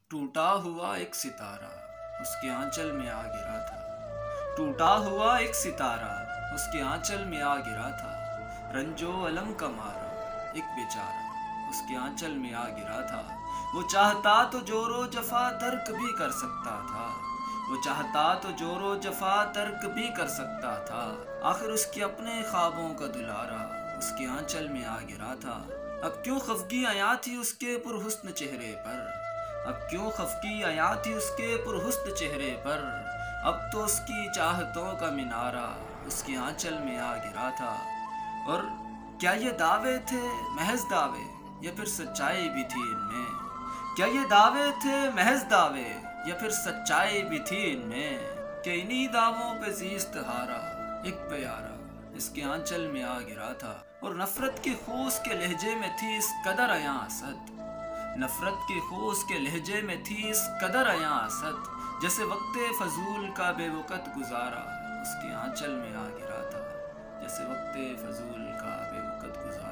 ٹوٹا ہوا ایک ستارہ اس کے آنچل میں آ گرا تھا۔ ٹوٹا ہوا ایک ستارہ اس کے آنچل میں آ گرا تھا۔ رنجو الم کا مارا ایک بیچارہ اس کے آنچل میں آ گرا تھا۔ وہ چاہتا تو جور و جفا ترک بھی کر سکتا تھا۔ وہ چاہتا تو جور و جفا ترک بھی کر سکتا تھا۔ آخر اس کے اپنے خوابوں کا دلارا اس کے آنچل میں آ گرا تھا۔ اب کیوں خفگی آیا تھی اس کے پرحسن چہرے پر؟ اب کیوں خفگی آیا تھی اس کے پرحسن چہرے پر؟ اب تو اس کی چاہتوں کا مینارہ اس کے آنچل میں آ گرا تھا۔ اور کیا یہ دعوے تھے محض دعوے یا پھر سچائی بھی تھی ان میں؟ کیا یہ دعوے تھے محض دعوے یا پھر سچائی بھی تھی ان میں؟ کہ انہی دعووں پہ زیست ہارا ایک پیارا اس کے آنچل میں آ گرا تھا۔ اور نفرت کی خو اس کے لہجے میں تھی اس قدر عیاں اسد، نفرت کی خو اس کے لہجے میں تھی اس قدر عیاں اسد، جیسے وقت فضول کا بے وقت گزارا اس کے آنچل میں آ گرا تھا، جیسے وقت فضول کا بے وقت گزارا۔